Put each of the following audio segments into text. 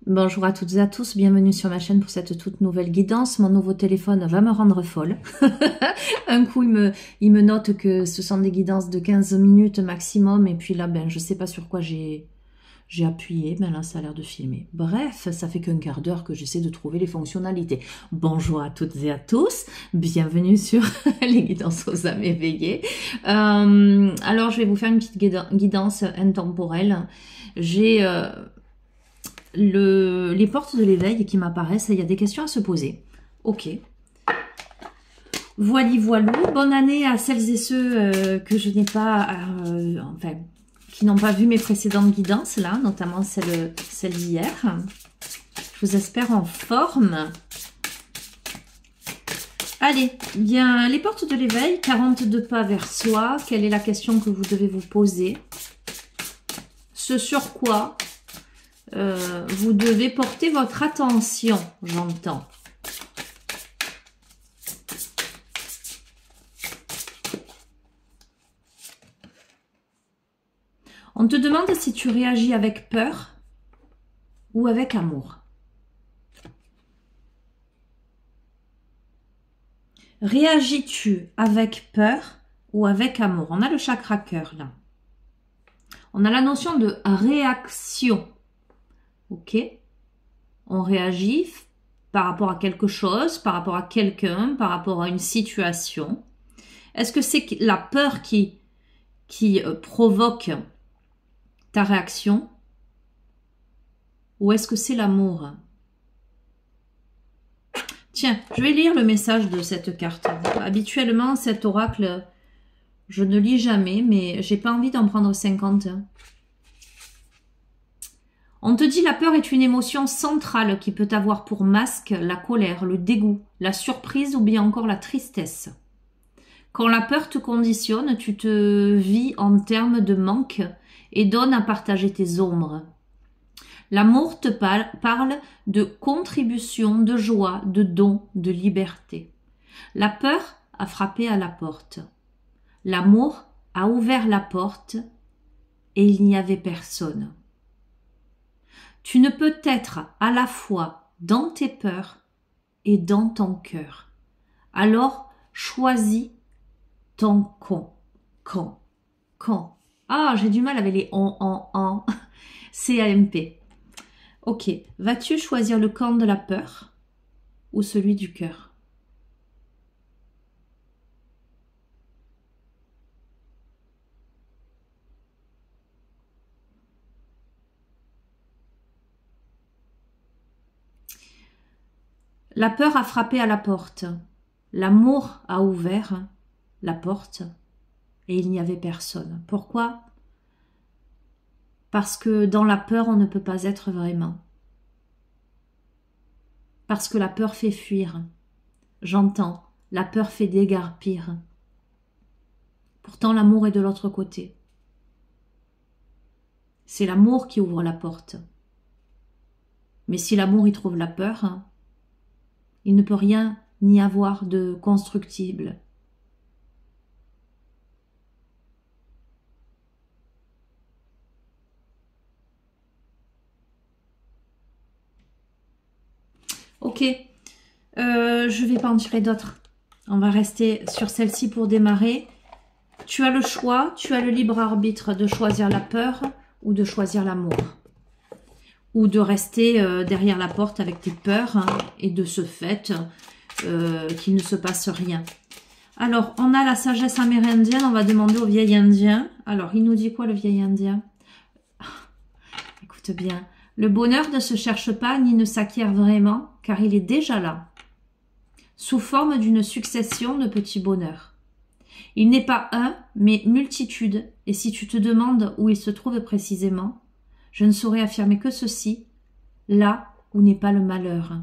Bonjour à toutes et à tous, bienvenue sur ma chaîne pour cette toute nouvelle guidance. Mon nouveau téléphone va me rendre folle. Un coup, il me note que ce sont des guidances de 15 minutes maximum. Et puis là, je sais pas sur quoi j'ai appuyé. Là, ça a l'air de filmer. Bref, ça fait qu'un quart d'heure que j'essaie de trouver les fonctionnalités. Bonjour à toutes et à tous, bienvenue sur les guidances aux âmes éveillées. Alors, je vais vous faire une petite guidance intemporelle. J'ai... les portes de l'éveil qui m'apparaissent, il y a des questions à se poser. Ok. Voilou, bonne année à celles et ceux que je n'ai pas, enfin, qui n'ont pas vu mes précédentes guidances, là, notamment celle d'hier. Je vous espère en forme. Allez, bien, les portes de l'éveil, 42 pas vers soi. Quelle est la question que vous devez vous poser? Ce sur quoi vous devez porter votre attention, j'entends. On te demande si tu réagis avec peur ou avec amour. Réagis-tu avec peur ou avec amour? On a le chakra cœur là. On a la notion de réaction. Ok, on réagit par rapport à quelque chose, par rapport à quelqu'un, par rapport à une situation. Est-ce que c'est la peur qui provoque ta réaction ou est-ce que c'est l'amour? Tiens, je vais lire le message de cette carte. Habituellement, cet oracle, je ne lis jamais, mais j'ai pas envie d'en prendre 50. On te dit la peur est une émotion centrale qui peut avoir pour masque la colère, le dégoût, la surprise ou bien encore la tristesse. Quand la peur te conditionne, tu te vis en termes de manque et donne à partager tes ombres. L'amour te parle de contribution, de joie, de don, de liberté. La peur a frappé à la porte. L'amour a ouvert la porte et il n'y avait personne. Tu ne peux être à la fois dans tes peurs et dans ton cœur. Alors, choisis ton camp. Ah, j'ai du mal avec les en. C-A-M-P. Ok, vas-tu choisir le camp de la peur ou celui du cœur? La peur a frappé à la porte. L'amour a ouvert la porte et il n'y avait personne. Pourquoi? Parce que dans la peur, on ne peut pas être vraiment. Parce que la peur fait fuir. J'entends, la peur fait dégarpir. Pourtant, l'amour est de l'autre côté. C'est l'amour qui ouvre la porte. Mais si l'amour y trouve la peur, il ne peut rien n'y avoir de constructible. Ok, je vais pas en tirer d'autres. On va rester sur celle-ci pour démarrer. Tu as le choix, tu as le libre arbitre de choisir la peur ou de choisir l'amour. Ou de rester derrière la porte avec tes peurs et de ce fait qu'il ne se passe rien. Alors, on a la sagesse amérindienne, on va demander au vieil indien. Alors, il nous dit quoi le vieil indien? Écoute bien, le bonheur ne se cherche pas ni ne s'acquiert vraiment, car il est déjà là, sous forme d'une succession de petits bonheurs. Il n'est pas un, mais multitude, et si tu te demandes où il se trouve précisément, je ne saurais affirmer que ceci, là où n'est pas le malheur.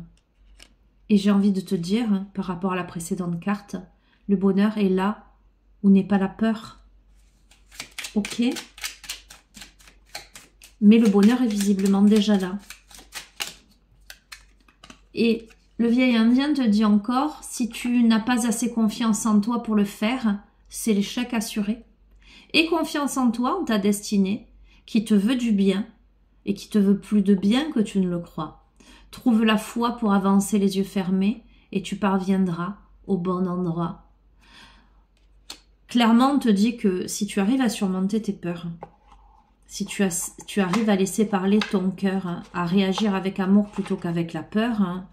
Et j'ai envie de te dire, par rapport à la précédente carte, le bonheur est là où n'est pas la peur. Ok? Mais le bonheur est visiblement déjà là. Et le vieil indien te dit encore, si tu n'as pas assez confiance en toi pour le faire, c'est l'échec assuré. Aie confiance en toi, en ta destinée, qui te veut du bien, et qui te veut plus de bien que tu ne le crois. Trouve la foi pour avancer les yeux fermés et tu parviendras au bon endroit. Clairement, on te dit que si tu arrives à surmonter tes peurs, si tu arrives à laisser parler ton cœur, à réagir avec amour plutôt qu'avec la peur,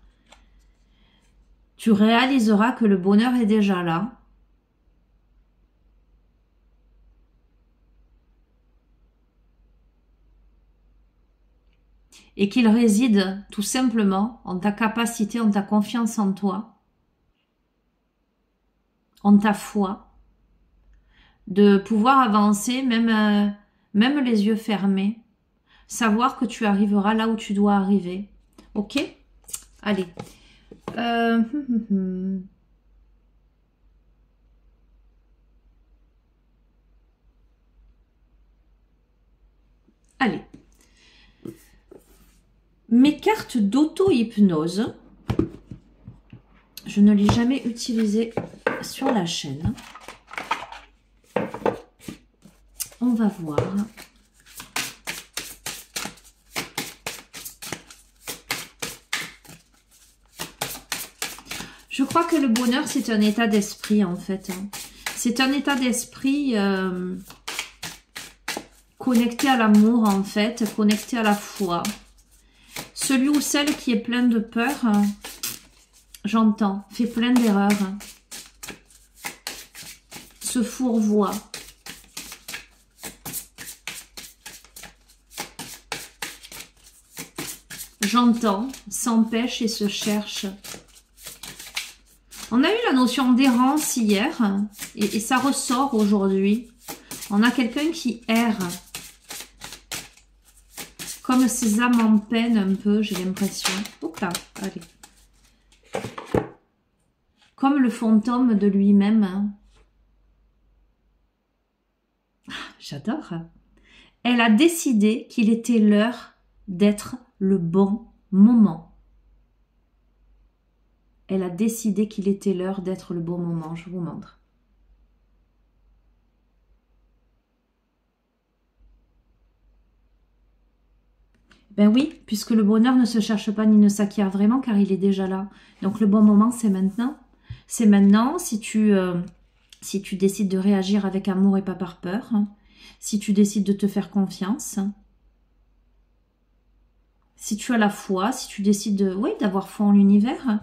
tu réaliseras que le bonheur est déjà là. Et qu'il réside tout simplement en ta capacité, en ta confiance en toi, en ta foi, de pouvoir avancer même les yeux fermés, savoir que tu arriveras là où tu dois arriver. Ok? Allez. Allez. Mes cartes d'auto-hypnose, je ne l'ai jamais utilisée sur la chaîne. On va voir. Je crois que le bonheur, c'est un état d'esprit, en fait. C'est un état d'esprit connecté à l'amour, en fait, connecté à la foi. Celui ou celle qui est plein de peur, j'entends, fait plein d'erreurs, se fourvoie. J'entends, s'empêche et se cherche. On a eu la notion d'errance hier et ça ressort aujourd'hui. On a quelqu'un qui erre. Comme ces âmes en peine un peu, j'ai l'impression. Hop là, allez. Comme le fantôme de lui-même. J'adore. Elle a décidé qu'il était l'heure d'être le bon moment. Elle a décidé qu'il était l'heure d'être le bon moment. Je vous montre. Ben oui, puisque le bonheur ne se cherche pas ni ne s'acquiert vraiment, car il est déjà là. Donc le bon moment, c'est maintenant. C'est maintenant, si tu décides de réagir avec amour et pas par peur. Si tu décides de te faire confiance. Si tu as la foi, si tu décides d'avoir foi en l'univers.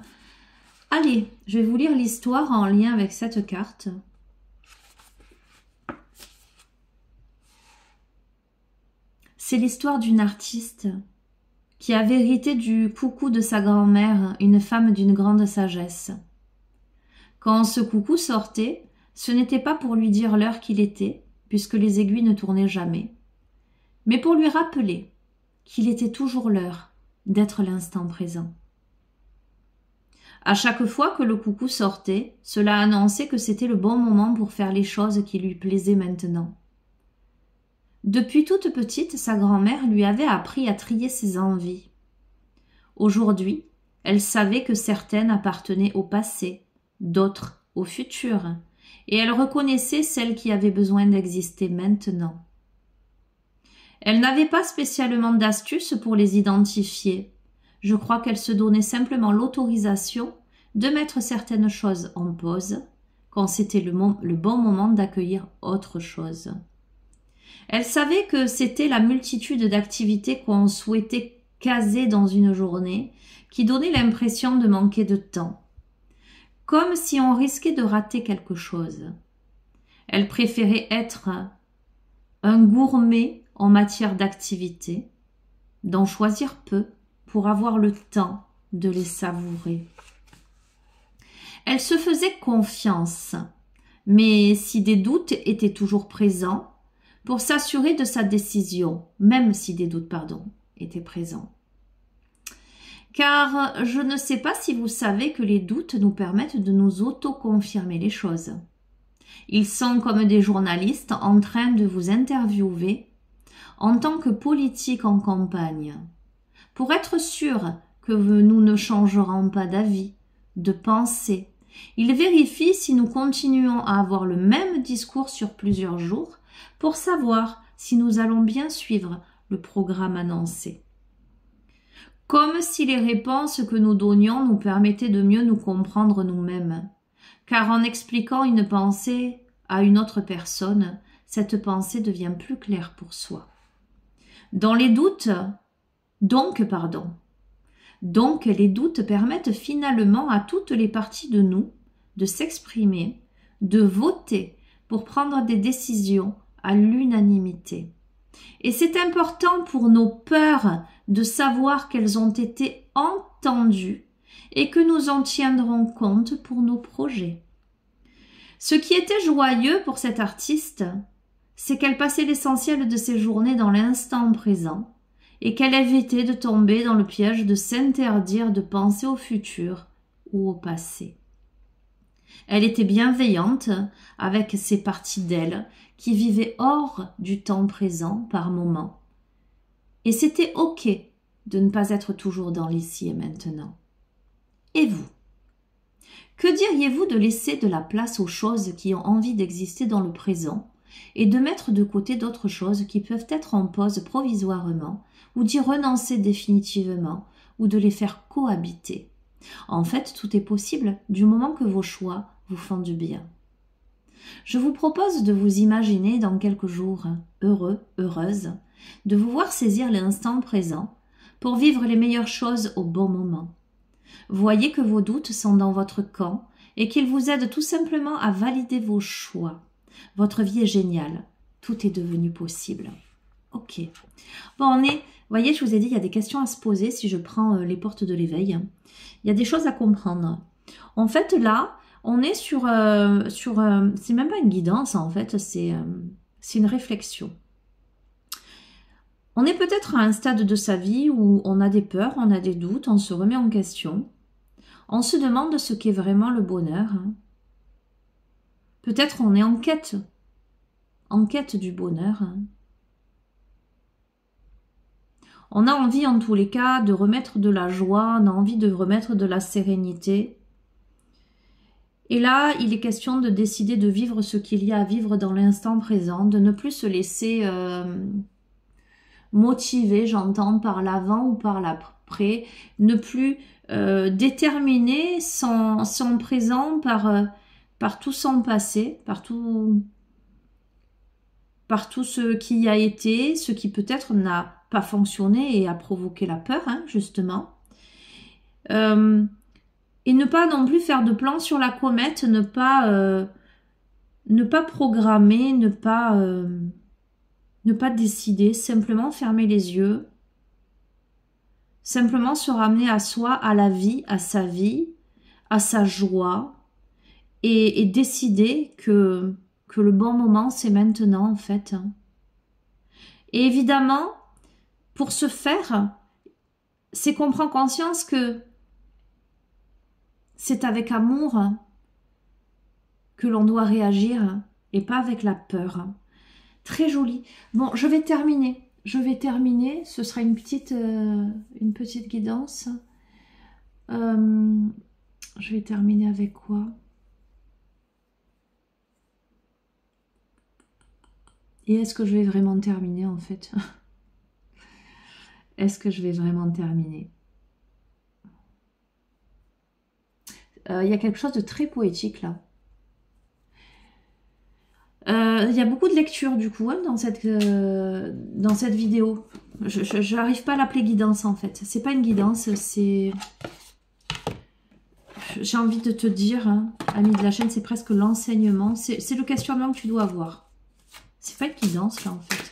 Allez, je vais vous lire l'histoire en lien avec cette carte. C'est l'histoire d'une artiste qui avait hérité du coucou de sa grand-mère, une femme d'une grande sagesse. Quand ce coucou sortait, ce n'était pas pour lui dire l'heure qu'il était, puisque les aiguilles ne tournaient jamais, mais pour lui rappeler qu'il était toujours l'heure d'être l'instant présent. À chaque fois que le coucou sortait, cela annonçait que c'était le bon moment pour faire les choses qui lui plaisaient maintenant. Depuis toute petite, sa grand-mère lui avait appris à trier ses envies. Aujourd'hui, elle savait que certaines appartenaient au passé, d'autres au futur, et elle reconnaissait celles qui avaient besoin d'exister maintenant. Elle n'avait pas spécialement d'astuce pour les identifier. Je crois qu'elle se donnait simplement l'autorisation de mettre certaines choses en pause quand c'était le bon moment d'accueillir autre chose. Elle savait que c'était la multitude d'activités qu'on souhaitait caser dans une journée qui donnait l'impression de manquer de temps, comme si on risquait de rater quelque chose. Elle préférait être un gourmet en matière d'activité, d'en choisir peu pour avoir le temps de les savourer. Elle se faisait confiance, mais si des doutes étaient toujours présents, pour s'assurer de sa décision, même si des doutes, étaient présents. Car je ne sais pas si vous savez que les doutes nous permettent de nous auto-confirmer les choses. Ils sont comme des journalistes en train de vous interviewer en tant que politique en campagne, pour être sûr que nous ne changerons pas d'avis, de pensée. Ils vérifient si nous continuons à avoir le même discours sur plusieurs jours pour savoir si nous allons bien suivre le programme annoncé. Comme si les réponses que nous donnions nous permettaient de mieux nous comprendre nous-mêmes. Car en expliquant une pensée à une autre personne, cette pensée devient plus claire pour soi. Dans les doutes, donc les doutes permettent finalement à toutes les parties de nous de s'exprimer, de voter pour prendre des décisions à l'unanimité. Et c'est important pour nos peurs de savoir qu'elles ont été entendues et que nous en tiendrons compte pour nos projets. Ce qui était joyeux pour cette artiste, c'est qu'elle passait l'essentiel de ses journées dans l'instant présent et qu'elle évitait de tomber dans le piège de s'interdire de penser au futur ou au passé. Elle était bienveillante avec ces parties d'elle qui vivaient hors du temps présent par moments. Et c'était ok de ne pas être toujours dans l'ici et maintenant. Et vous? Que diriez-vous de laisser de la place aux choses qui ont envie d'exister dans le présent et de mettre de côté d'autres choses qui peuvent être en pause provisoirement ou d'y renoncer définitivement ou de les faire cohabiter? En fait, tout est possible du moment que vos choix vous font du bien. Je vous propose de vous imaginer dans quelques jours heureux, heureuse, de vous voir saisir l'instant présent pour vivre les meilleures choses au bon moment. Voyez que vos doutes sont dans votre camp et qu'ils vous aident tout simplement à valider vos choix. Votre vie est géniale. Tout est devenu possible. Ok. Bon, voyez, je vous ai dit, il y a des questions à se poser si je prends les portes de l'éveil. Il y a des choses à comprendre. En fait, là, on est sur c'est même pas une guidance, en fait, c'est une réflexion. On est peut-être à un stade de sa vie où on a des peurs, on a des doutes, on se remet en question. On se demande ce qu'est vraiment le bonheur. Peut-être on est en quête du bonheur. On a envie en tous les cas de remettre de la joie, on a envie de remettre de la sérénité. Et là, il est question de décider de vivre ce qu'il y a à vivre dans l'instant présent, de ne plus se laisser motiver, j'entends, par l'avant ou par l'après, ne plus déterminer son présent par tout son passé, par tout ce qui a été, ce qui peut-être n'a pas fonctionné et a provoqué la peur, justement. Et ne pas non plus faire de plans sur la comète, ne pas programmer, ne pas décider, simplement fermer les yeux, simplement se ramener à soi, à la vie, à sa joie, et décider que le bon moment, c'est maintenant, en fait. Et évidemment, pour ce faire, c'est qu'on prend conscience que c'est avec amour que l'on doit réagir et pas avec la peur. Très joli. Bon, je vais terminer. Ce sera une petite guidance. Je vais terminer avec quoi? Et est-ce que je vais vraiment terminer, en fait? Est-ce que je vais vraiment terminer? Il y a quelque chose de très poétique, là. Il y a beaucoup de lectures, du coup, dans cette vidéo. Je n'arrive pas à l'appeler guidance, en fait. C'est pas une guidance, c'est... J'ai envie de te dire, ami de la chaîne, c'est presque l'enseignement. C'est le questionnement que tu dois avoir. C'est pas une guidance, là, en fait.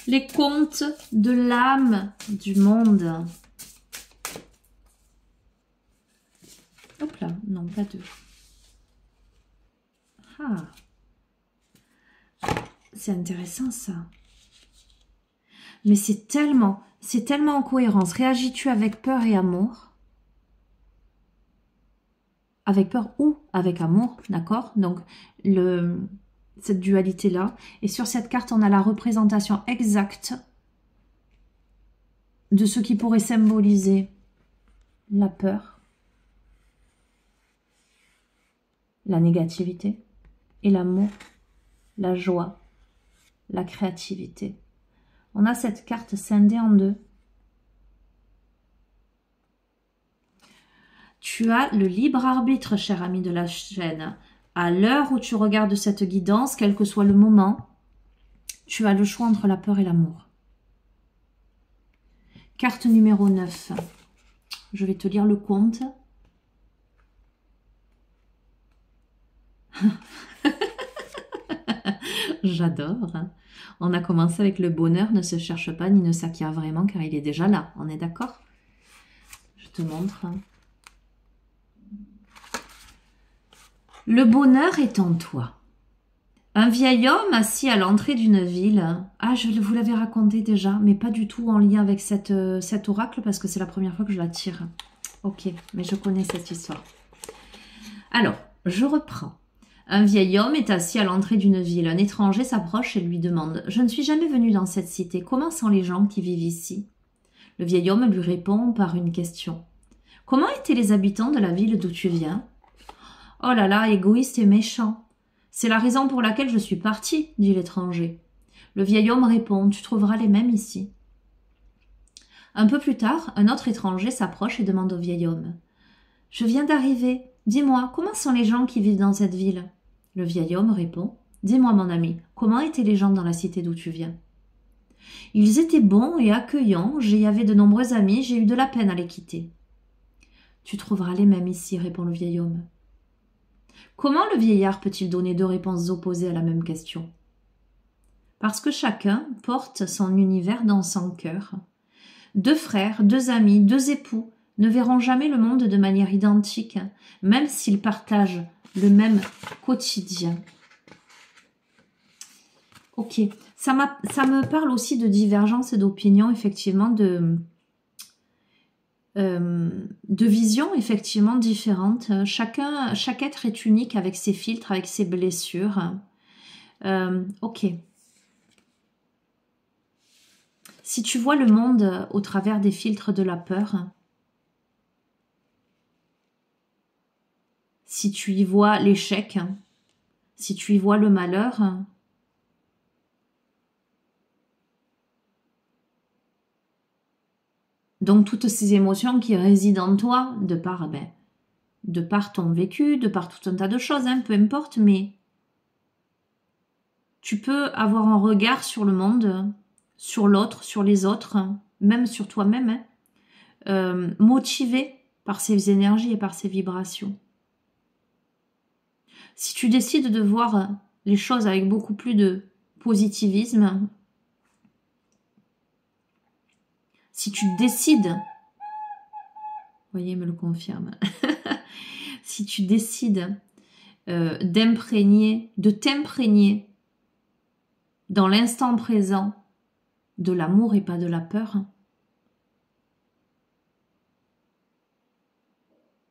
Les contes de l'âme du monde. Hop là, non, pas deux. Ah. C'est intéressant, ça. Mais c'est tellement en cohérence. Réagis-tu avec peur et amour? Avec peur ou avec amour, d'accord? Donc, cette dualité-là. Et sur cette carte, on a la représentation exacte de ce qui pourrait symboliser la peur la négativité et l'amour, la joie, la créativité. On a cette carte scindée en deux. Tu as le libre arbitre, cher ami de la chaîne. À l'heure où tu regardes cette guidance, quel que soit le moment, tu as le choix entre la peur et l'amour. Carte numéro 9. Je vais te lire le conte. J'adore. On a commencé avec le bonheur ne se cherche pas ni ne s'acquiert vraiment car il est déjà là. On est d'accord? Je te montre. Le bonheur est en toi. Un vieil homme assis à l'entrée d'une ville. Ah, je vous l'avais raconté déjà, mais pas du tout en lien avec cet oracle parce que c'est la première fois que je la tire. Ok, mais je connais cette histoire. Alors, je reprends. Un vieil homme est assis à l'entrée d'une ville. Un étranger s'approche et lui demande « Je ne suis jamais venu dans cette cité. Comment sont les gens qui vivent ici ?» Le vieil homme lui répond par une question. « Comment étaient les habitants de la ville d'où tu viens ?»« Oh là là, égoïste et méchant. C'est la raison pour laquelle je suis parti, dit l'étranger. Le vieil homme répond, tu trouveras les mêmes ici. Un peu plus tard, un autre étranger s'approche et demande au vieil homme. Je viens d'arriver. Dis-moi, comment sont les gens qui vivent dans cette ville? Le vieil homme répond, dis-moi mon ami, comment étaient les gens dans la cité d'où tu viens? Ils étaient bons et accueillants, j'y avais de nombreux amis, j'ai eu de la peine à les quitter. Tu trouveras les mêmes ici, répond le vieil homme. Comment le vieillard peut-il donner deux réponses opposées à la même question? Parce que chacun porte son univers dans son cœur. Deux frères, deux amis, deux époux ne verront jamais le monde de manière identique, même s'ils partagent le même quotidien. Ok, ça me parle aussi de divergence d'opinion, effectivement, de visions effectivement différentes. Chaque être est unique avec ses filtres, avec ses blessures. Ok. Si tu vois le monde au travers des filtres de la peur, si tu y vois l'échec, si tu y vois le malheur, donc toutes ces émotions qui résident en toi, de par ton vécu, de par tout un tas de choses, peu importe, mais tu peux avoir un regard sur le monde, sur l'autre, sur les autres, même sur toi-même, motivé par ces énergies et par ces vibrations. Si tu décides de voir les choses avec beaucoup plus de positivisme, si tu décides, voyez, me le confirme, si tu décides de t'imprégner dans l'instant présent de l'amour et pas de la peur,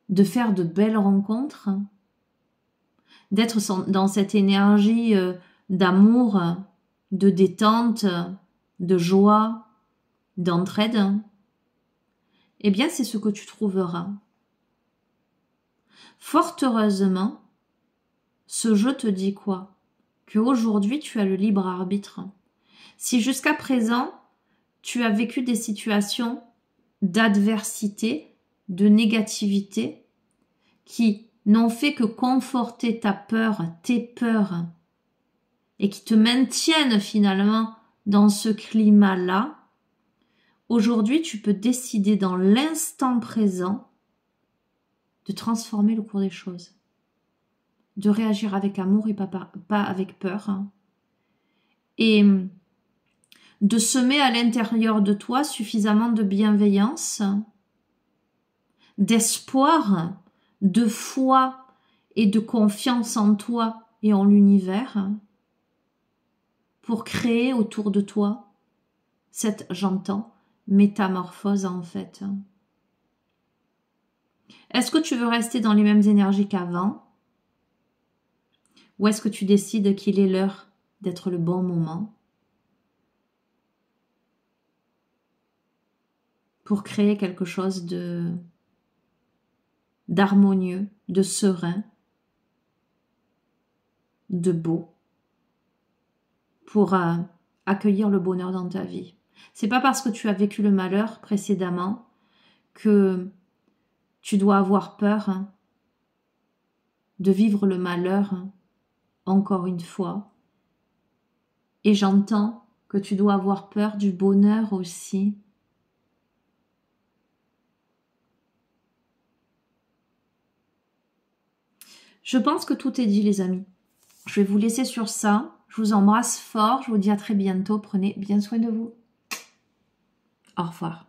de faire de belles rencontres, d'être dans cette énergie d'amour, de détente, de joie, d'entraide, eh bien c'est ce que tu trouveras. Fort heureusement, ce jeu te dit quoi? Qu'aujourd'hui tu as le libre arbitre. Si jusqu'à présent tu as vécu des situations d'adversité, de négativité, qui n'ont fait que conforter ta peur, tes peurs, et qui te maintiennent finalement dans ce climat-là, aujourd'hui, tu peux décider dans l'instant présent de transformer le cours des choses, de réagir avec amour et pas avec peur, et de semer à l'intérieur de toi suffisamment de bienveillance, d'espoir, de foi et de confiance en toi et en l'univers pour créer autour de toi cette, j'entends, métamorphose en fait. Est-ce que tu veux rester dans les mêmes énergies qu'avant? Ou est-ce que tu décides qu'il est l'heure d'être le bon moment pour créer quelque chose d'harmonieux, de serein, de beau pour accueillir le bonheur dans ta vie. C'est pas parce que tu as vécu le malheur précédemment que tu dois avoir peur de vivre le malheur encore une fois. Et j'entends que tu dois avoir peur du bonheur aussi. Je pense que tout est dit, les amis. Je vais vous laisser sur ça. Je vous embrasse fort. Je vous dis à très bientôt. Prenez bien soin de vous. Au revoir.